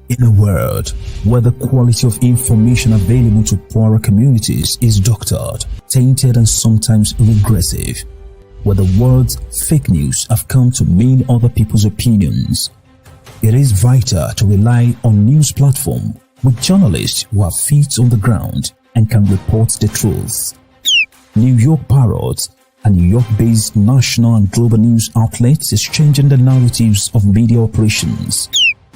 In a world where the quality of information available to poorer communities is doctored, tainted and sometimes regressive, where the words fake news have come to mean other people's opinions, it is vital to rely on news platforms with journalists who have feet on the ground and can report the truth. New York Parrot, a New York-based national and global news outlet, is changing the narratives of media operations.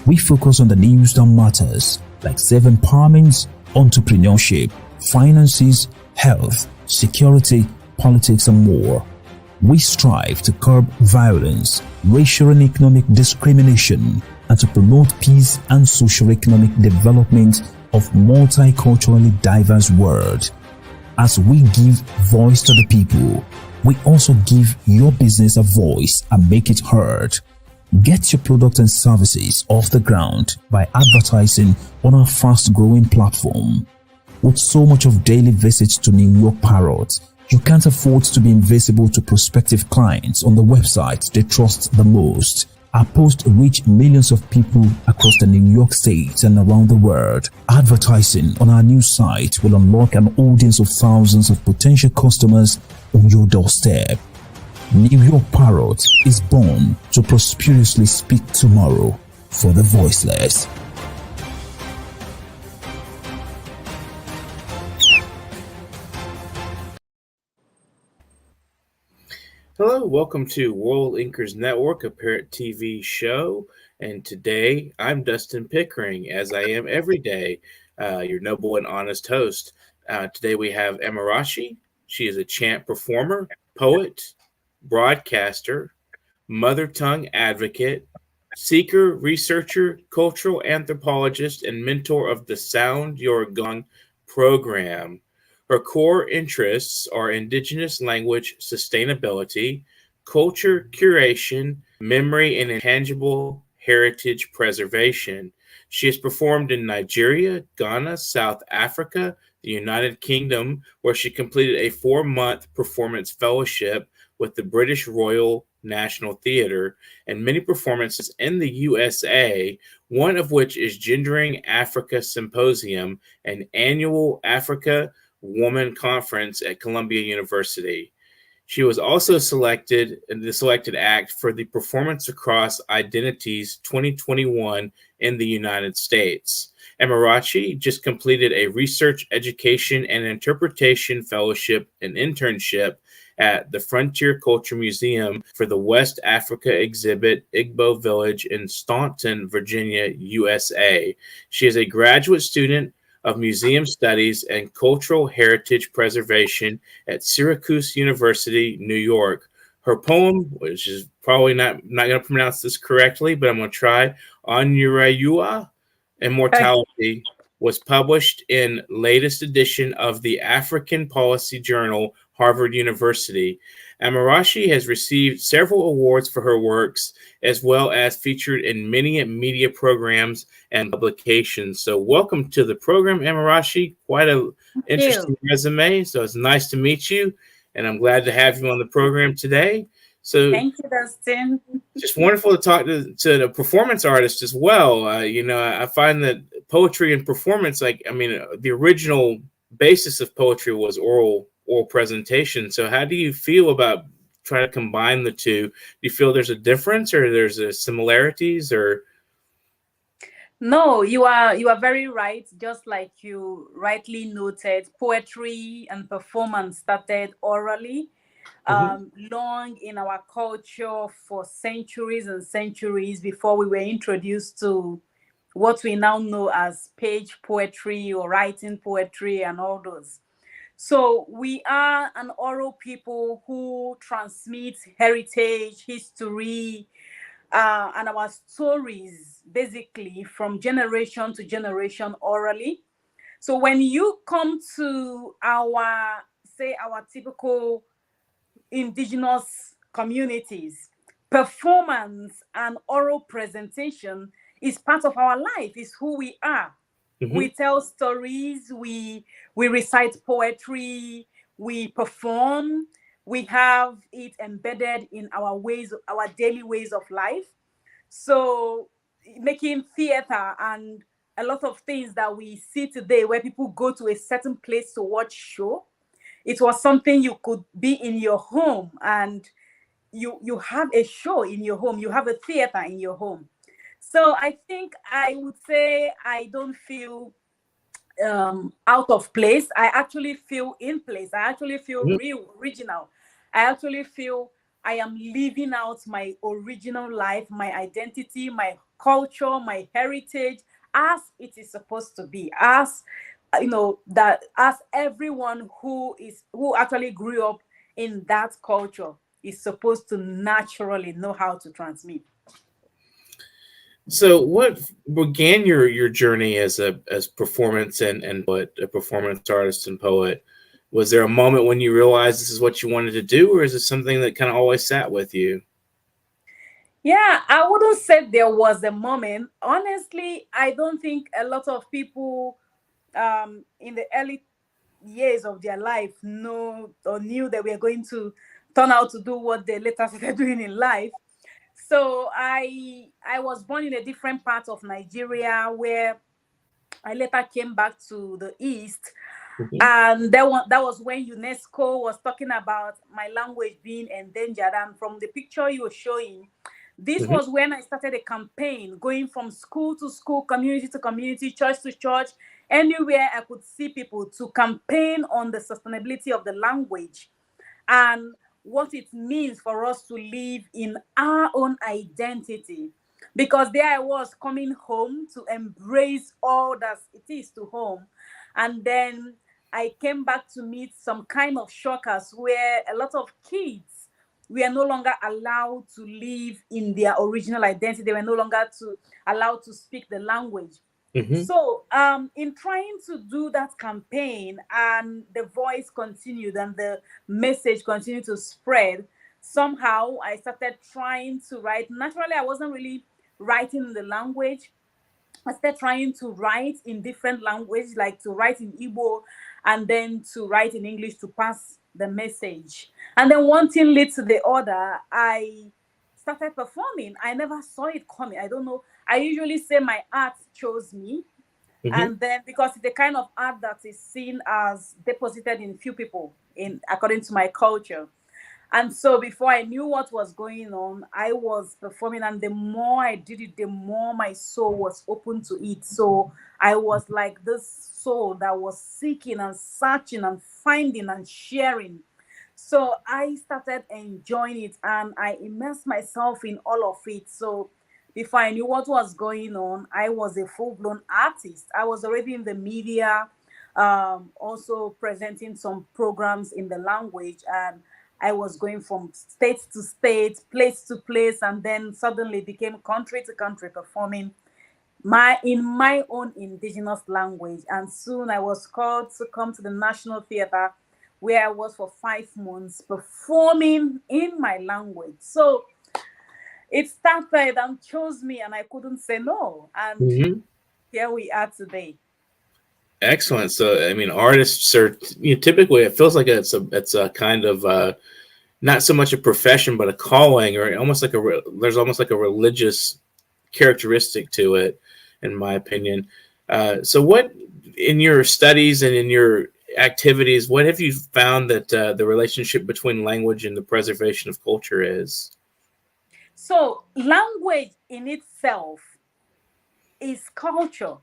We focus on the news that matters, like self-empowerment, entrepreneurship, finances, health, security, politics, and more. We strive to curb violence, racial and economic discrimination, and to promote peace and socio-economic development of multiculturally diverse world. As we give voice to the people, we also give your business a voice and make it heard. Get your products and services off the ground by advertising on our fast-growing platform. With so much of daily visits to New York Parrot, you can't afford to be invisible to prospective clients on the website they trust the most. Our posts reach millions of people across the New York State and around the world. Advertising on our news site will unlock an audience of thousands of potential customers on your doorstep. New York Parrot is born to prosperously speak tomorrow for the voiceless. Hello, welcome to World Inkers Network, a Parrot TV show. And today I'm Dustin Pickering, as I am every day, your noble and honest host. Today we have Amarachi. She is a chant performer, poet, broadcaster, mother tongue advocate, seeker, researcher, cultural anthropologist, and mentor of the Sound Your Gong program. Her core interests are indigenous language sustainability, culture curation, memory, and intangible heritage preservation. She has performed in Nigeria, Ghana, South Africa, the United Kingdom, where she completed a 4-month performance fellowship with the British Royal National Theatre, and many performances in the USA, one of which is Gendering Africa Symposium, an annual Africa Woman Conference at Columbia University. She was also selected in the selected act for the Performance Across Identities 2021 in the United States. Amarachi just completed a research, education, and interpretation fellowship and internship at the Frontier Culture Museum for the West Africa exhibit, Igbo Village in Staunton, Virginia, USA. She is a graduate student of Museum Studies and Cultural Heritage Preservation at Syracuse University, New York. Her poem, which is probably not going to pronounce this correctly, but I'm going to try, Onurayua, Immortality, was published in latest edition of the African Policy Journal, Harvard University. Amarachi has received several awards for her works, as well as featured in many media programs and publications. So welcome to the program, Amarachi. Quite an interesting resume. So it's nice to meet you, and I'm glad to have you on the program today. So thank you, Dustin. Just wonderful to talk to the performance artist as well. I find that poetry and performance, the original basis of poetry was oral presentation. So how do you feel about trying to combine the two? Do you feel there's a difference, or there's a similarities, or? No, you are very right. Just like you rightly noted, poetry and performance started orally, long in our culture for centuries and centuries before we were introduced to what we now know as page poetry or writing poetry and all those. So we are an oral people who transmit heritage, history, and our stories basically from generation to generation orally. So when you come to our typical indigenous communities, performance and oral presentation is part of our life, is who we are. We tell stories, we recite poetry, we perform, we have it embedded in our daily ways of life. So making theater and a lot of things that we see today where people go to a certain place to watch show. It was something you could be in your home and you have a show in your home, you have a theater in your home. So I think I would say I don't feel out of place. I actually feel in place. I actually feel real, original. I actually feel I am living out my original life, my identity, my culture, my heritage, as it is supposed to be, as that as everyone who actually grew up in that culture is supposed to naturally know how to transmit. So, what began your journey as performance and what a performance artist and poet? Was there a moment when you realized this is what you wanted to do, or is it something that kind of always sat with you? Yeah, I wouldn't say there was a moment. Honestly, I don't think a lot of people in the early years of their life know or knew that we are going to turn out to do what they later started doing in life. So I was born in a different part of Nigeria where I later came back to the East. And that was when UNESCO was talking about my language being endangered. And from the picture you were showing, this was when I started a campaign going from school to school, community to community, church to church, anywhere I could see people to campaign on the sustainability of the language and what it means for us to live in our own identity. Because there I was coming home to embrace all that it is to home. And then I came back to meet some kind of shockers where a lot of kids were no longer allowed to live in their original identity. They were no longer allowed to speak the language. So in trying to do that campaign, and the voice continued and the message continued to spread, somehow I started trying to write. Naturally, I wasn't really writing in the language. I started trying to write in different languages, like to write in Igbo and then to write in English to pass the message. And then one thing led to the other. I started performing. I never saw it coming. I don't know. I usually say my art chose me. And then because it's the kind of art that is seen as deposited in few people according to my culture. And so before I knew what was going on, I was performing, and the more I did it, the more my soul was open to it. So I was like this soul that was seeking and searching and finding and sharing. So I started enjoying it and I immersed myself in all of it. So before I knew what was going on, I was a full-blown artist. I was already in the media, also presenting some programs in the language, and I was going from state to state, place to place, and then suddenly became country to country performing in my own indigenous language. And soon I was called to come to the National Theatre, where I was for 5 months performing in my language. So it started and chose me, and I couldn't say no. And here we are today. Excellent. So, I mean, artists are typically, it feels like it's a kind of not so much a profession, but a calling, or almost like there's almost like a religious characteristic to it, in my opinion. So, what in your studies and in your activities, what have you found that the relationship between language and the preservation of culture is? So, language in itself is culture.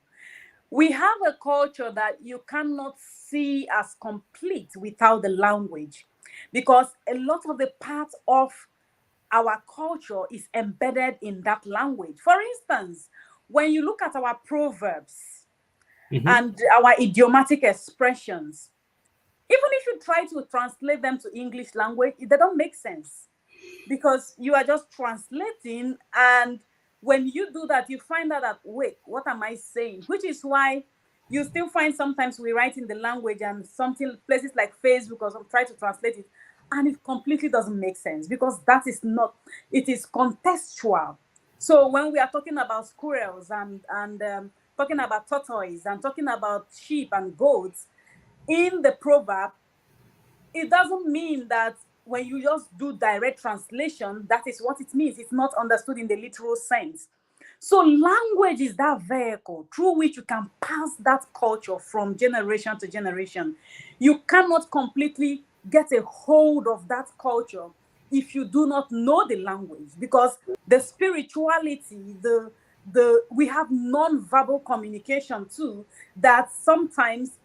We have a culture that you cannot see as complete without the language, because a lot of the parts of our culture is embedded in that language. For instance, when you look at our proverbs and our idiomatic expressions, even if you try to translate them to English language, they don't make sense, because you are just translating. And when you do that, you find out that, wait, what am I saying? Which is why you still find sometimes we write in the language and something, places like Facebook or some, try to translate it, and it completely doesn't make sense, because that is not, it is contextual. So when we are talking about squirrels and talking about tortoise and talking about sheep and goats in the proverb, it doesn't mean that when you just do direct translation, that is what it means. It's not understood in the literal sense. So language is that vehicle through which you can pass that culture from generation to generation. You cannot completely get a hold of that culture if you do not know the language, because the spirituality, the we have non-verbal communication too, that sometimes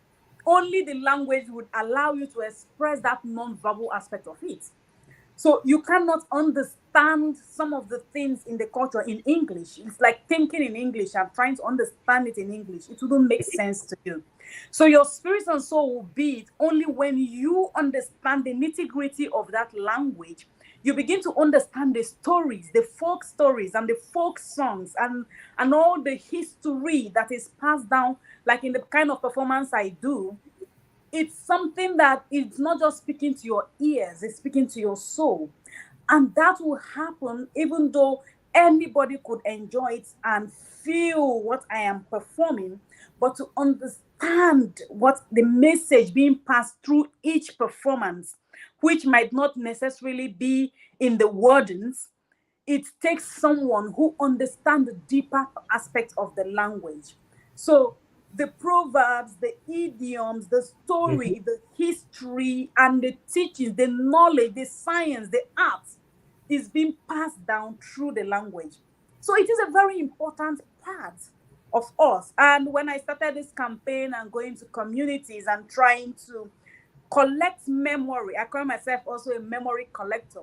only the language would allow you to express that non-verbal aspect of it. So you cannot understand some of the things in the culture in English. It's like thinking in English and trying to understand it in English. It wouldn't make sense to you. So your spirit and soul will be it only when you understand the nitty-gritty of that language. You begin to understand the stories, the folk stories and the folk songs and all the history that is passed down, like in the kind of performance I do. It's something that it's not just speaking to your ears, it's speaking to your soul. And that will happen even though anybody could enjoy it and feel what I am performing, but to understand what the message being passed through each performance, which might not necessarily be in the wordings, it takes someone who understands the deeper aspect of the language. So the proverbs, the idioms, the story, the history, and the teachings, the knowledge, the science, the art is being passed down through the language. So it is a very important part of us. And when I started this campaign and going to communities and trying to collect memory, I call myself also a memory collector,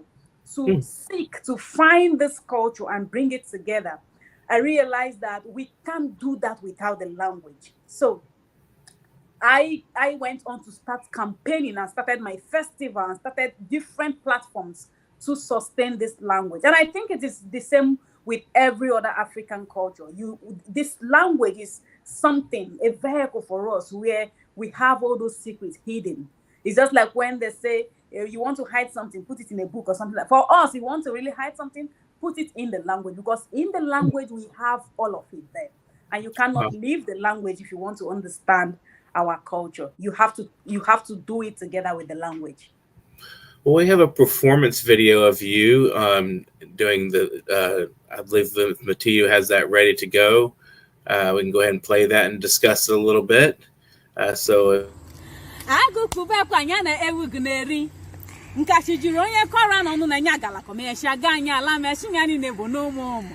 to seek to find this culture and bring it together. I realized that we can't do that without the language. So I went on to start campaigning and started my festival and started different platforms to sustain this language. And I think it is the same with every other African culture. This language is something, a vehicle for us where we have all those secrets hidden. It's just like when they say, you want to hide something, put it in a book or something. Like. For us, you want to really hide something, put it in the language, because in the language we have all of it there. And you cannot leave the language if you want to understand our culture. You have to do it together with the language. Well, we have a performance video of you doing the. I believe the MUTIU has that ready to go. We can go ahead and play that and discuss it a little bit. So. Nkachi jiri onye kọra n'ọnụ na nya gala kọmesha ga anyị ala meshi ngani nebo n'ụmụ ụmụ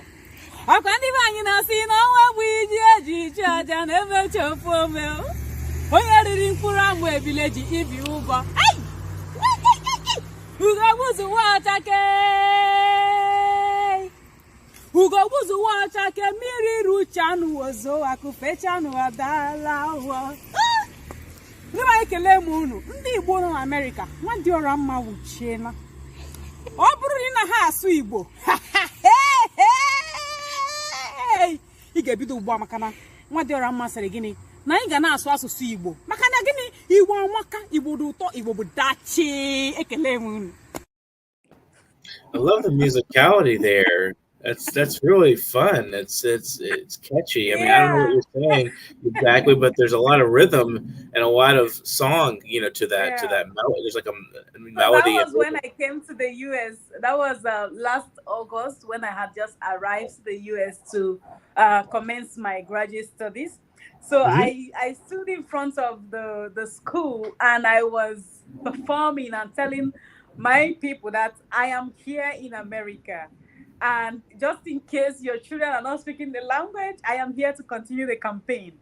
ọkwa ndị be anyị na-asị na ọnwa bụ iji eji ichi aja na ebe chefu ome onye riri mkpụrụ amụ ebile ji ibi ụgwọ ugogbuzuwa ọchake mmiri ruchanụ ozo akụfechanụ adala ụwa. Nima ekele m unu ndị Igbo nọ n'Amerịka nwa dị ọra mma wuchiela ọ bụrụ na ha asụ Igbo ị ga-ebido ugbu a maka na nwa dị ọra mma sịrị gịnị na anyị ga na-asụ asụsụ Igbo maka na gịnị Igbo amaka Igbo dị ụtọ Igbo bụ dachi ekele m unu. I love the musicality there. That's really fun. It's catchy. I mean, I don't know what you're saying exactly, but there's a lot of rhythm and a lot of song, to that melody. There's like a melody. That was when I came to the US. That was last August when I had just arrived to the US to commence my graduate studies. So I stood in front of the school and I was performing and telling my people that I am here in America. And just in case your children are not speaking the language, I am here to continue the campaign.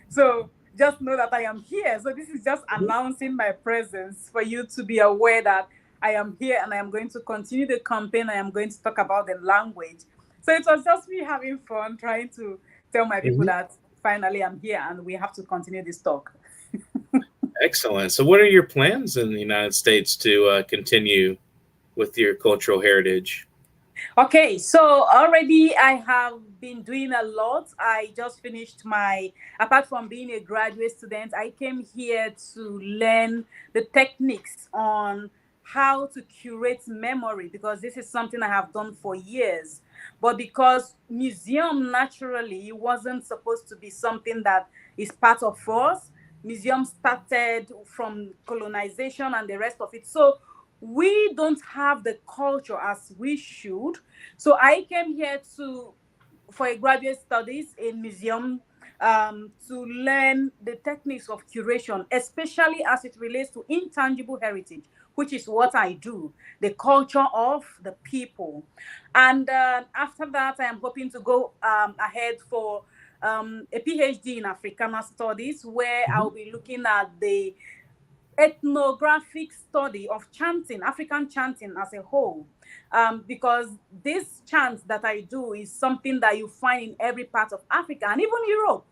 So just know that I am here. So this is just announcing my presence for you to be aware that I am here and I am going to continue the campaign. I am going to talk about the language. So it was just me having fun trying to tell my people that finally I'm here and we have to continue this talk. Excellent. So what are your plans in the United States to continue with your cultural heritage? Okay, so already I have been doing a lot. I just finished apart from being a graduate student, I came here to learn the techniques on how to curate memory, because this is something I have done for years. But because museum naturally wasn't supposed to be something that is part of us, museum started from colonization and the rest of it. So we don't have the culture as we should. So I came here to for a graduate studies in museum to learn the techniques of curation, especially as it relates to intangible heritage, which is what I do, the culture of the people. And after that, I am hoping to go ahead for a PhD in Africana Studies, where I'll be looking at the ethnographic study of chanting, African chanting as a whole, because this chant that I do is something that you find in every part of Africa and even Europe.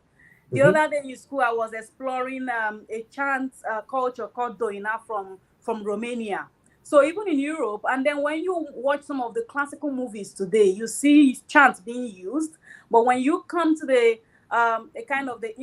The other day in school, I was exploring a chant culture called Doina from Romania. So even in Europe, and then when you watch some of the classical movies today, you see chants being used. But when you come to the kind of the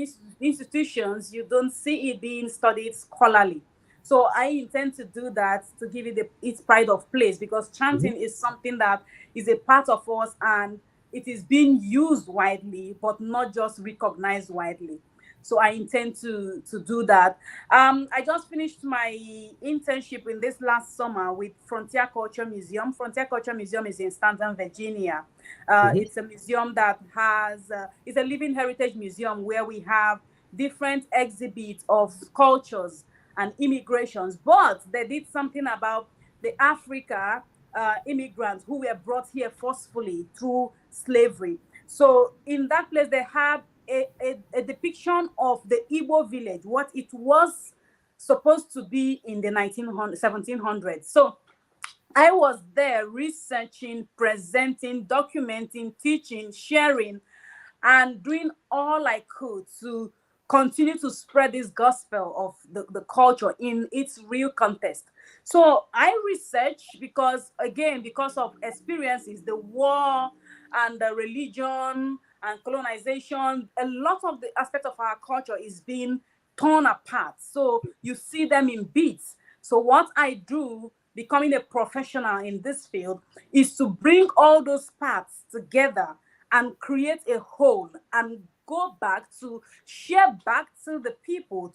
institutions, you don't see it being studied scholarly. So I intend to do that to give it its pride of place, because chanting is something that is a part of us and it is being used widely, but not just recognized widely. So I intend to do that. I just finished my internship in this last summer with Frontier Culture Museum. Frontier Culture Museum is in Stanton, Virginia. It's a museum that has, it's a living heritage museum where we have different exhibits of cultures and immigrations, but they did something about the Africa immigrants who were brought here forcefully through slavery. So in that place, they have a depiction of the Igbo village, what it was supposed to be in the 1700s. So I was there researching, presenting, documenting, teaching, sharing, and doing all I could to continue to spread this gospel of the culture in its real context. So I research because, again, because of experiences, the war and the religion and colonization, a lot of the aspect of our culture is being torn apart. So you see them in bits. So what I do, becoming a professional in this field, is to bring all those parts together and create a whole and go back to share back to the people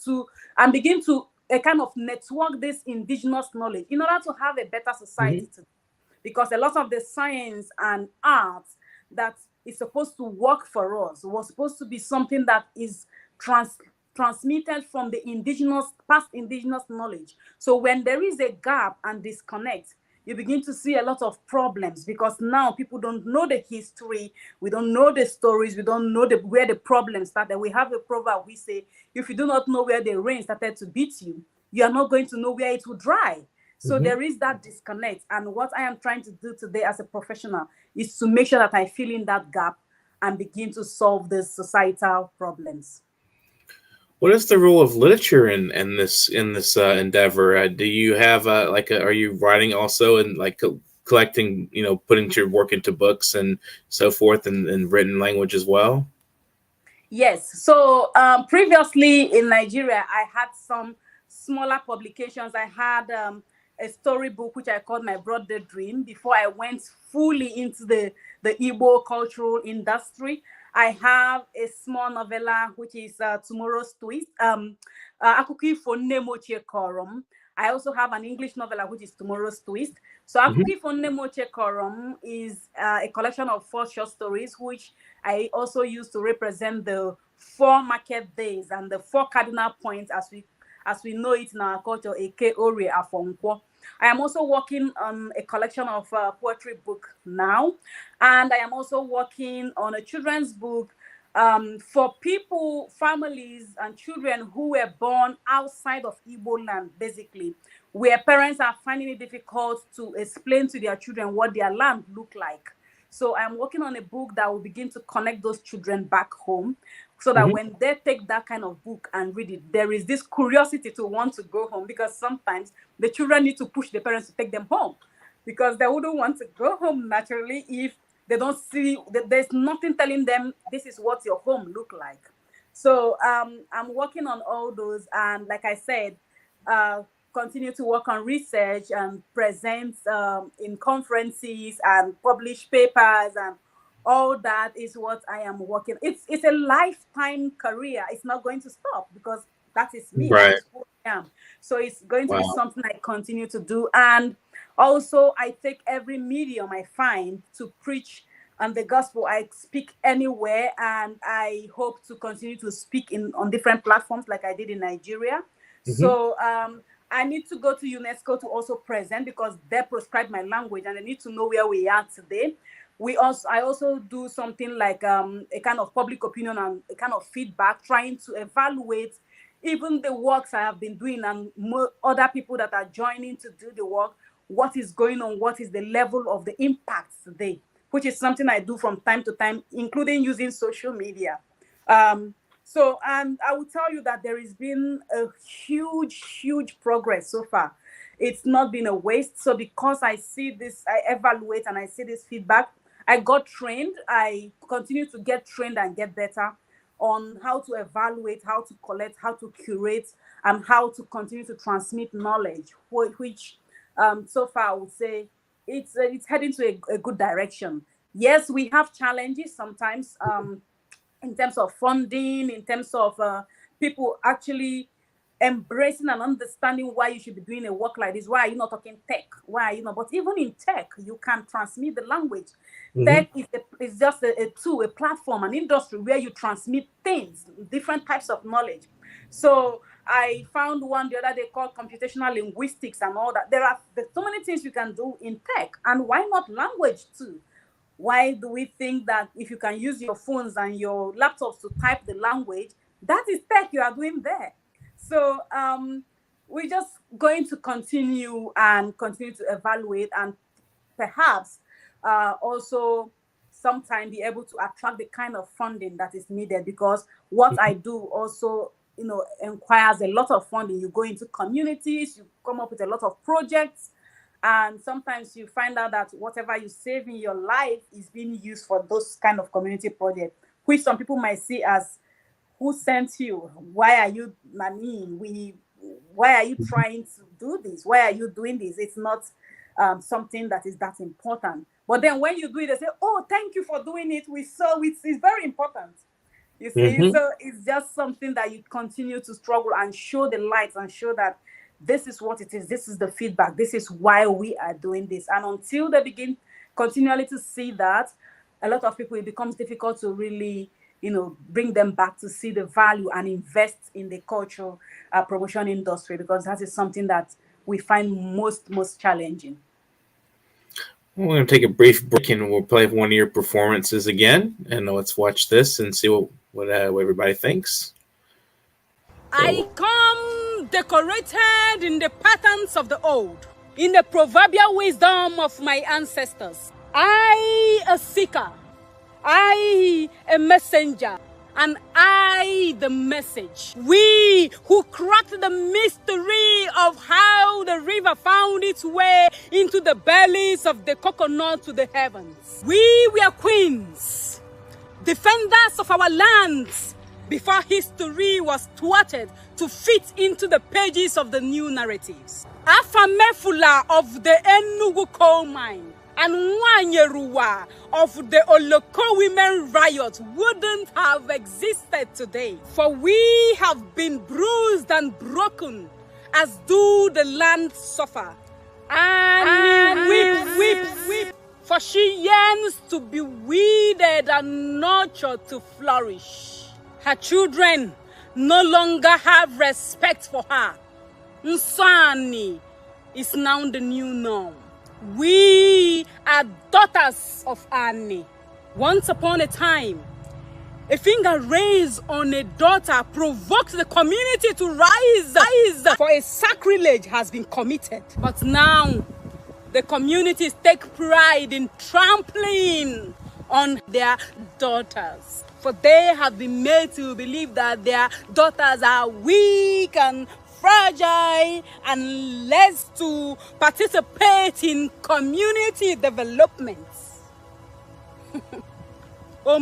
and begin to a kind of network this indigenous knowledge in order to have a better society today. Because a lot of the science and art that is supposed to work for us was supposed to be something that is transmitted from the past indigenous knowledge. So when there is a gap and disconnect, you begin to see a lot of problems, because now people don't know the history, we don't know the stories, we don't know where the problem started. We have a proverb, we say, if you do not know where the rain started to beat you, you are not going to know where it will dry. So there is that disconnect. And what I am trying to do today as a professional is to make sure that I fill in that gap and begin to solve the societal problems. What is the role of literature in this endeavor? Do you have are you writing also and collecting, putting your work into books and so forth in written language as well? Yes. So previously in Nigeria, I had some smaller publications. I had a storybook which I called My Brother Dream before I went fully into the Igbo cultural industry. I have a small novella which is Tomorrow's Twist. Akụkọ ifo nne m ochie kọrọ m. I also have an English novella which is Tomorrow's Twist. So Akụkọ ifo nne m ochie kọrọ m is a collection of 4 short stories which I also use to represent the 4 market days and the 4 cardinal points as we know it in our culture, Eke Ori Afonkwo. I am also working on a collection of poetry book now, and I am also working on a children's book for people, families, and children who were born outside of Igbo land, basically, where parents are finding it difficult to explain to their children what their land look like. So I'm working on a book that will begin to connect those children back home, so that when they take that kind of book and read it, there is this curiosity to want to go home, because sometimes the children need to push the parents to take them home, because they wouldn't want to go home naturally if they don't see, there's nothing telling them this is what your home look like. So I'm working on all those, and like I said, continue to work on research and present in conferences and publish papers, and all that is what I am working. It's a lifetime career. It's not going to stop, because that is me. Right. That is who I am. So it's going to be something I continue to do. And also I take every medium I find to preach and the gospel. I speak anywhere, and I hope to continue to speak on different platforms like I did in Nigeria. So I need to go to UNESCO to also present, because they prescribe my language and I need to know where we are today. I also do something like a kind of public opinion and a kind of feedback, trying to evaluate even the works I have been doing and other people that are joining to do the work. What is going on? What is the level of the impact today? Which is something I do from time to time, including using social media. And I will tell you that there has been a huge progress so far. It's not been a waste. So because I see this, I evaluate and I see this feedback, I got trained. I continue to get trained and get better on how to evaluate, how to collect, how to curate, and how to continue to transmit knowledge, which so far I would say it's heading to a good direction. Yes, we have challenges sometimes in terms of funding, in terms of people actually embracing and understanding why you should be doing a work like this. Why are you not talking tech? Why are you not? But even in tech, you can transmit the language. Tech is just a tool, a platform, an industry where you transmit things, different types of knowledge. So I found one the other day called computational linguistics and all that. There's so many things you can do in tech, and why not language too? Why do we think that if you can use your phones and your laptops to type the language, that is tech you are doing there? So we're just going to continue to evaluate, and perhaps also sometime be able to attract the kind of funding that is needed, because what I do also, requires a lot of funding. You go into communities, you come up with a lot of projects, and sometimes you find out that whatever you save in your life is being used for those kind of community projects, which some people might see as, who sent you? Why are you, why are you trying to do this? Why are you doing this? It's not something that is that important. But then when you do it, they say, oh, thank you for doing it. We saw it's very important. You see, so it's just something that you continue to struggle and show the light and show that this is what it is. This is the feedback. This is why we are doing this. And until they begin continually to see that, a lot of people, it becomes difficult to really, bring them back to see the value and invest in the cultural promotion industry, because that is something that we find most challenging. We're going to take a brief break and we'll play one of your performances again. And let's watch this and see what everybody thinks. I come decorated in the patterns of the old, in the proverbial wisdom of my ancestors. I, a seeker, I, a messenger, and I, the message. We who cracked the mystery of how the river found its way into the bellies of the coconut to the heavens. We were queens, defenders of our lands, before history was thwarted to fit into the pages of the new narratives. Afamefula of the Enugu coal mine and Wanyeruwa of the Oloko women riot wouldn't have existed today, for we have been bruised and broken, as do the land suffer. And weep, for she yearns to be weeded and nurtured to flourish. Her children no longer have respect for her. Nsani is now the new norm. We are daughters of Annie. Once upon a time, a finger raised on a daughter provoked the community to rise, for a sacrilege has been committed. But now, the communities take pride in trampling on their daughters, for they have been made to believe that their daughters are weak and fragile and less to participate in community development. For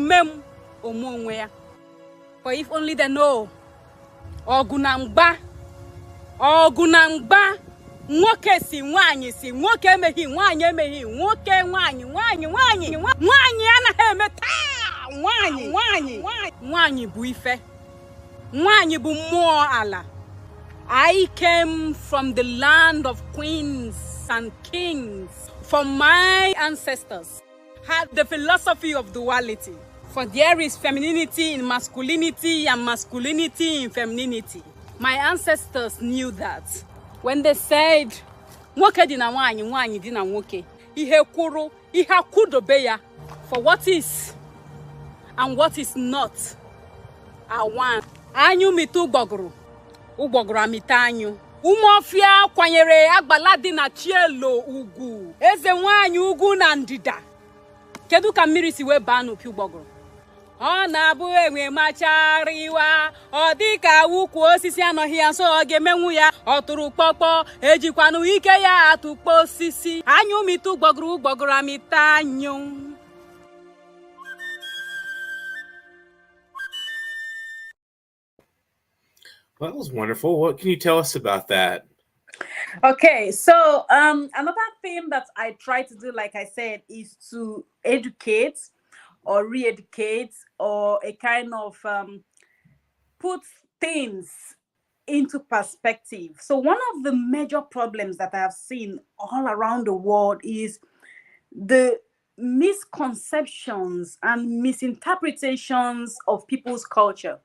if only they know, Ogunangba, nwoke si nwoke emeghị nwaanyị emeghị nwoke nwaanyị anaghị eme taa nwaanyị bụ ife, nwaanyị bụ mmụọ ala. I came from the land of queens and kings, from my ancestors. had the philosophy of duality. For there is femininity in masculinity and masculinity in femininity. My ancestors knew that. When they said, nwoke di na nwaanyi, nwaanyi di na nwoke, ihe kwuru, ihe akwudobe ya, for what is and what is not are one. Anyu mitu ugbogoro, ugbogoro amita anyu. Umofia kwanyere agbala di na chielo ugwu. Eze nwaanyi ugwu na ndida. Kedu ka mmiri si wee baa n'opi ugbogoro? Ọ na-abụ enwe machariwa, ọ dị ka ukwu osisi anọghị ya nso ọ ga-emenwu ya, ọ tụrụ kpọkpọ, ejikwanụ ike ya atụkpọ osisi. Anyụ mitu ugbogoro, ugbogoro amita anyụ. Well, that was wonderful. What can you tell us about that? Okay, so another thing that I try to do, like I said, is to educate or re-educate or a kind of put things into perspective. So one of the major problems that I've seen all around the world is the misconceptions and misinterpretations of people's culture.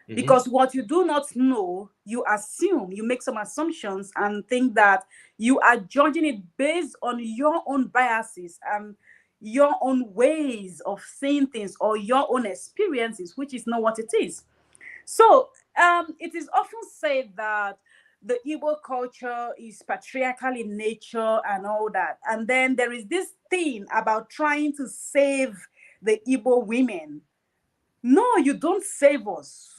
Because what you do not know, you assume, you make some assumptions and think that you are judging it based on your own biases and your own ways of seeing things or your own experiences, which is not what it is. So it is often said that the Igbo culture is patriarchal in nature and all that. And then there is this thing about trying to save the Igbo women. No, you don't save us.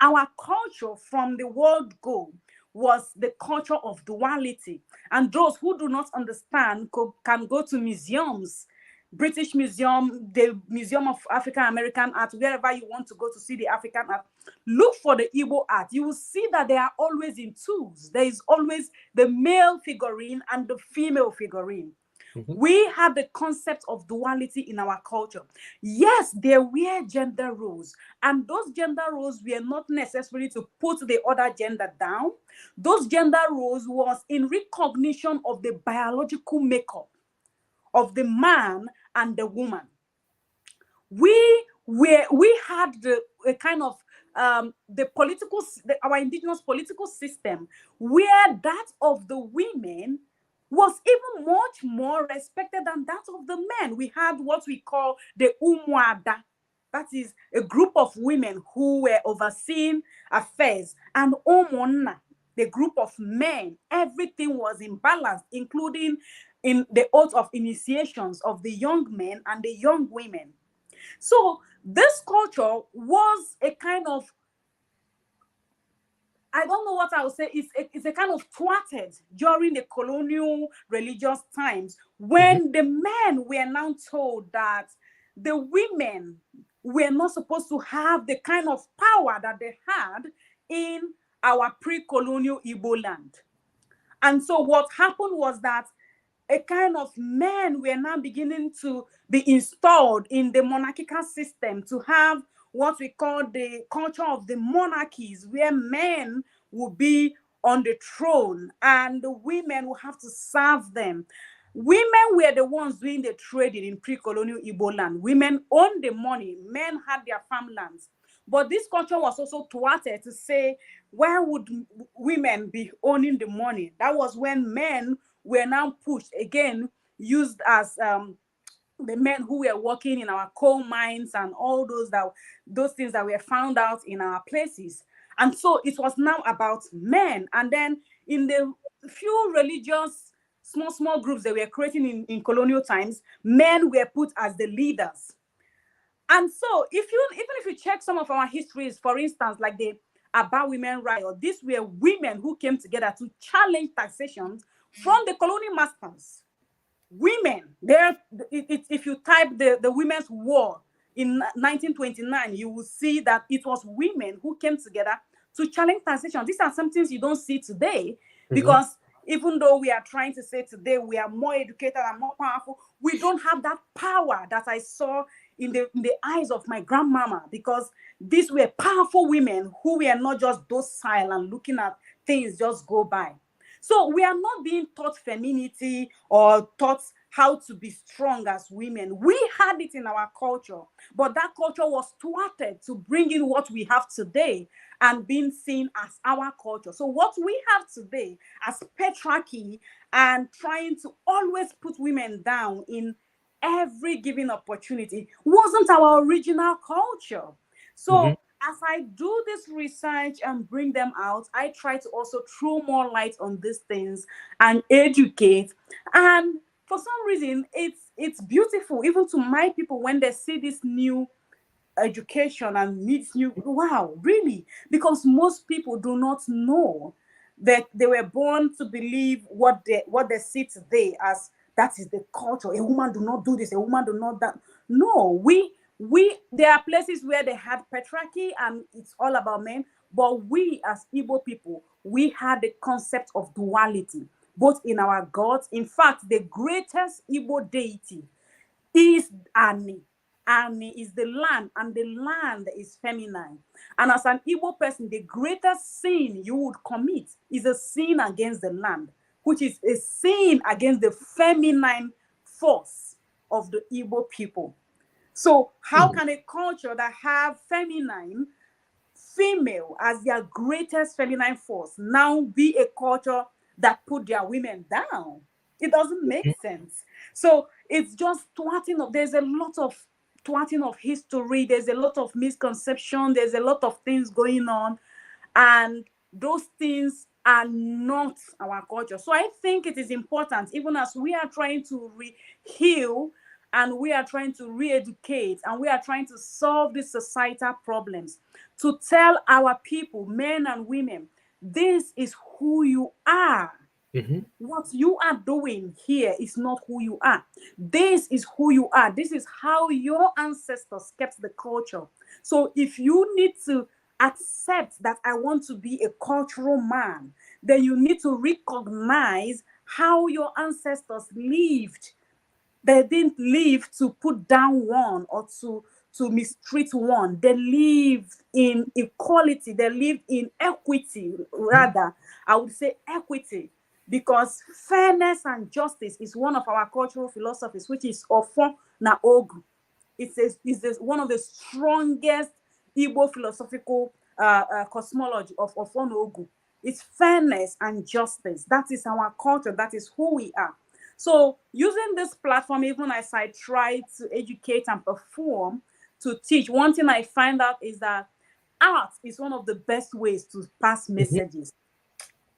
Our culture from the word go was the culture of duality. And those who do not understand can go to museums, British Museum, the Museum of African American Art, wherever you want to go to see the African art. Look for the Igbo art. You will see that they are always in twos. There is always the male figurine and the female figurine. We have the concept of duality in our culture. Yes, there were gender roles, and those gender roles were not necessarily to put the other gender down. Those gender roles was in recognition of the biological makeup of the man and the woman. We had a kind of our indigenous political system where that of the women was even much more respected than that of the men. We had what we call the Umuada. That is a group of women who were overseeing affairs. And Omona, the group of men. Everything was in balance, including in the oath of initiations of the young men and the young women. So this culture was a kind of, I don't know what I would say, it's a kind of thwarted during the colonial religious times when the men were now told that the women were not supposed to have the kind of power that they had in our pre-colonial Igbo land. And so what happened was that a kind of men were now beginning to be installed in the monarchical system to have what we call the culture of the monarchies, where men will be on the throne and the women will have to serve them. Women were the ones doing the trading in pre-colonial Igbo land. Women owned the money, men had their farmlands. But this culture was also thwarted to say, where would women be owning the money? That was when men were now pushed, again, used as the men who were working in our coal mines and all those things that were found out in our places. And so it was now about men. And then in the few religious small groups that were creating in colonial times, men were put as the leaders. And so even if you check some of our histories, for instance, like the Aba Women Riot, these were women who came together to challenge taxation from the colonial masters. Women, if you type the Women's War in 1929, you will see that it was women who came together to challenge taxation. These are some things you don't see today, because even though we are trying to say today we are more educated and more powerful, we don't have that power that I saw in the eyes of my grandmama, because these were powerful women who were not just docile and looking at things just go by. So we are not being taught femininity or taught how to be strong as women. We had it in our culture, but that culture was thwarted to bring in what we have today and being seen as our culture. So what we have today as patriarchy and trying to always put women down in every given opportunity wasn't our original culture. So as I do this research and bring them out, I try to also throw more light on these things and educate. And for some reason, it's beautiful, even to my people, when they see this new education and needs new. Wow, really? Because most people do not know that they were born to believe what they see today as that is the culture. A woman do not do this, a woman do not that. No, we there are places where they had patriarchy and it's all about men, but we as Igbo people, we had the concept of duality both in our gods. In fact, the greatest Igbo deity is Ani. Ani is the land, and the land is feminine. And as an Igbo person, the greatest sin you would commit is a sin against the land, which is a sin against the feminine force of the Igbo people. So how can a culture that have female as their greatest feminine force now be a culture that put their women down? It doesn't make sense. So it's just thwarting of, there's a lot of thwarting of history, there's a lot of misconception, there's a lot of things going on, and those things are not our culture. So I think it is important, even as we are trying to heal and we are trying to re-educate and we are trying to solve these societal problems, to tell our people, men and women, this is who you are. What you are doing here is not who you are. This is who you are. This is how your ancestors kept the culture. So if you need to accept that I want to be a cultural man, then you need to recognize how your ancestors lived. They didn't live to put down one or to mistreat one. They lived in equality. They lived in equity, rather. I would say equity, because fairness and justice is one of our cultural philosophies, which is Ofo na Ogu. It's one of the strongest Igbo philosophical cosmology of Ofo na Ogu. It's fairness and justice. That is our culture. That is who we are. So using this platform, even as I try to educate and perform, to teach, one thing I find out is that art is one of the best ways to pass messages.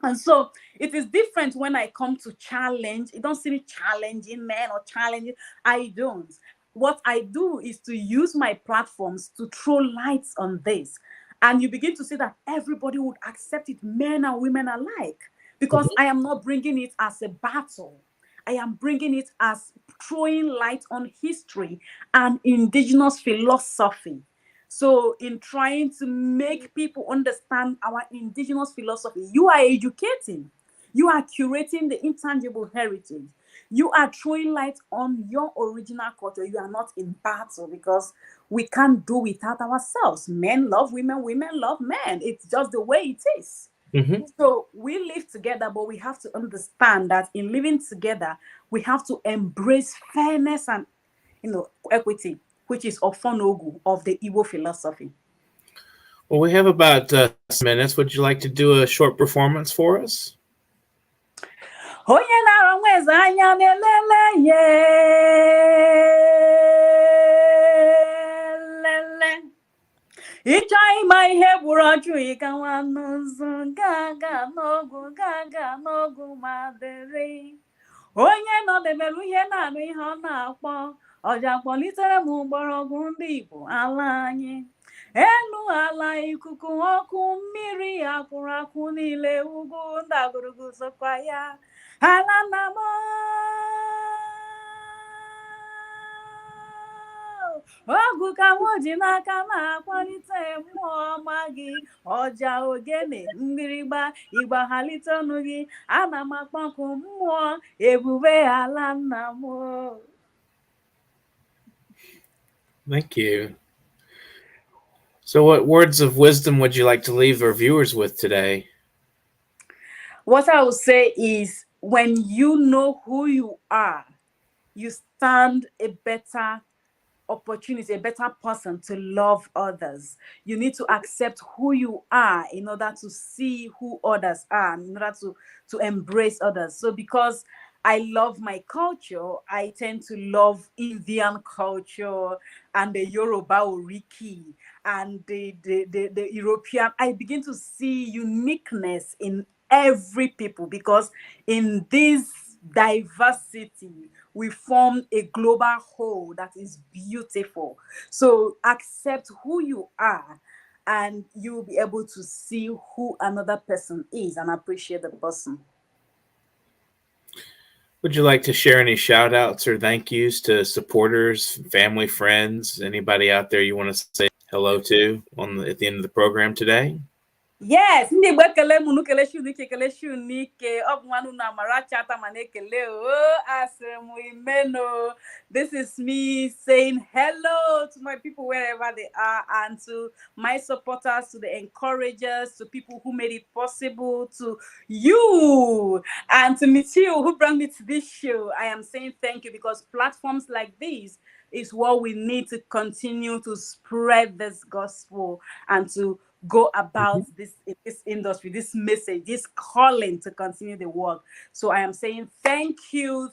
And so it is different when I come to challenge. It don't see me challenging men or challenging. I don't. What I do is to use my platforms to throw lights on this. And you begin to see that everybody would accept it, men and women alike, because I am not bringing it as a battle. I am bringing it as throwing light on history and indigenous philosophy. So in trying to make people understand our indigenous philosophy, you are educating, you are curating the intangible heritage, you are throwing light on your original culture. You are not in battle, because we can't do without ourselves. Men love women, women love men. It's just the way it is. So we live together, but we have to understand that in living together, we have to embrace fairness and equity, which is Ofonogu of the Igbo philosophy. Well, we have about 6 minutes. Would you like to do a short performance for us? Ịchọ ịma ihe gburu ọjụ ịgawa n'ụzọ gaga n'ogu ma dịrị onye nọdebere ihe na-anụ ihe ọ na-akpọ ọja kpọlitere m mgbọrọgwụ ndị Igbo ala anyị elu ala ikuku ọkụ mmiri akwụrụ akwụ niile ugwu ndagwurugwu sokwa ya ala nna m ọgụ ka m ji n'aka na-akwalite mmụọ ọma gị ọja ogene mgbịrịgba ịgbaghalite ọnụ gị ana m akpọku mmụọ ebube ala nna m. Thank you. So what words of wisdom would you like to leave our viewers with today? What I would say is, when you know who you are, you stand a better opportunity, a better person to love others. You need to accept who you are in order to see who others are, in order to embrace others. So because I love my culture, I tend to love Indian culture and the Yoruba Oriki and the European. I begin to see uniqueness in every people, because in this diversity we form a global whole that is beautiful. So accept who you are, and you'll be able to see who another person is and appreciate the person. Would you like to share any shout outs or thank yous to supporters, family, friends, anybody out there you want to say hello to at the end of the program today? Yes, ndị Igbo ekele mụ n'ukelechi unike kelechi unike ọ bụ nwanne unu Amarachi Attamah na-ekele asịrị m imeno. This is me saying hello to my people wherever they are, and to my supporters, to the encouragers, to people who made it possible, to you and to MUTIU who brought me to this show. I am saying thank you, because platforms like these is what we need to continue to spread this gospel and to go about this industry, this message, this calling to continue the work. So I am saying thank you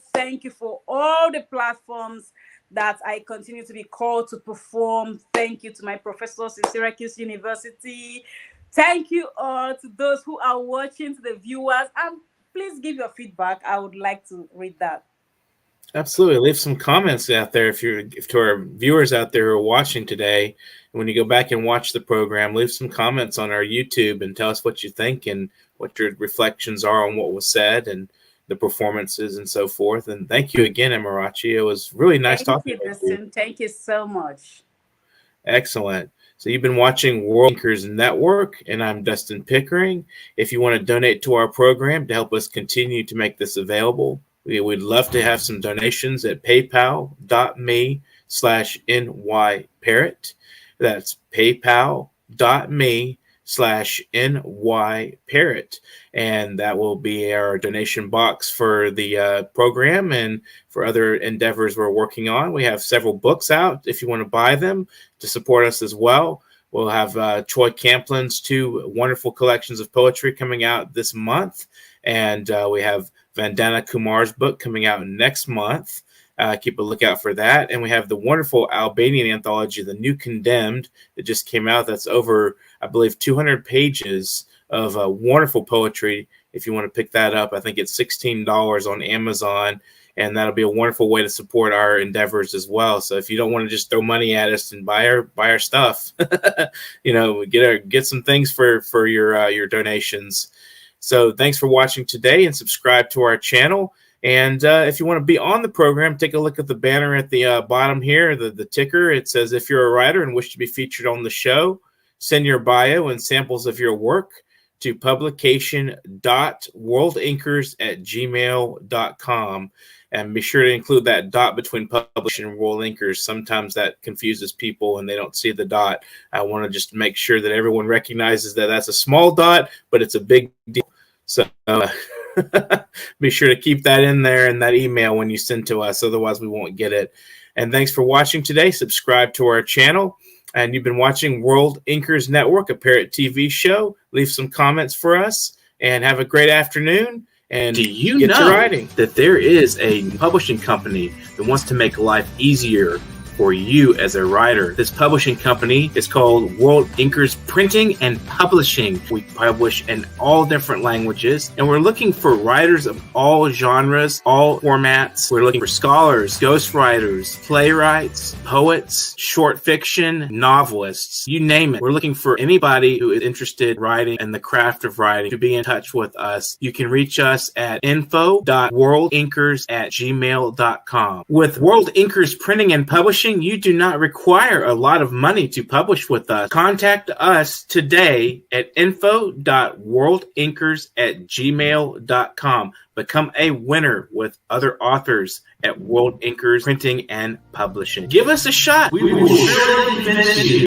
for all the platforms that I continue to be called to perform. Thank you to my professors in Syracuse University. Thank you all to those who are watching, to the viewers, and please give your feedback. I would like to read that. Absolutely. Leave some comments out there if to our viewers out there who are watching today. When you go back and watch the program, leave some comments on our YouTube and tell us what you think and what your reflections are on what was said and the performances and so forth. And thank you again, Amarachi. It was really nice talking to you. Thank you so much. Excellent. So you've been watching World Inkers Network, and I'm Dustin Pickering. If you want to donate to our program to help us continue to make this available, we would love to have some donations at paypal.me/nyparrot. That's paypal.me/nyparrot. And that will be our donation box for the program and for other endeavors we're working on. We have several books out if you want to buy them to support us as well. We'll have Troy Camplin's 2 wonderful collections of poetry coming out this month. And we have Vandana Kumar's book coming out next month. Keep a lookout for that. And we have the wonderful Albanian anthology, The New Condemned, that just came out. That's over, I believe, 200 pages of wonderful poetry. If you want to pick that up, I think it's $16 on Amazon. And that'll be a wonderful way to support our endeavors as well. So if you don't want to just throw money at us and buy our stuff, get some things for your donations. So thanks for watching today, and subscribe to our channel. And if you want to be on the program, take a look at the banner at the bottom here, the ticker. It says, if you're a writer and wish to be featured on the show, send your bio and samples of your work to publication.worldinkers@gmail.com. And be sure to include that dot between publication and World Inkers. Sometimes that confuses people and they don't see the dot. I want to just make sure that everyone recognizes that that's a small dot, but it's a big deal. So be sure to keep that in there in that email when you send to us. Otherwise, we won't get it. And thanks for watching today. Subscribe to our channel. And you've been watching World Inkers Network, a Parrot TV show. Leave some comments for us and have a great afternoon. And do you know that there is a publishing company that wants to make life easier for you as a writer? This publishing company is called World Inkers Printing and Publishing. We publish in all different languages, and we're looking for writers of all genres, all formats. We're looking for scholars, ghostwriters, playwrights, poets, short fiction, novelists, you name it. We're looking for anybody who is interested in writing and the craft of writing to be in touch with us. You can reach us at info.worldinkers@gmail.com. With World Inkers Printing and Publishing, you do not require a lot of money to publish with us. Contact us today at info.worldinkers@gmail.com. Become a winner with other authors at World Inkers Printing and Publishing. Give us a shot. We will surely finish you.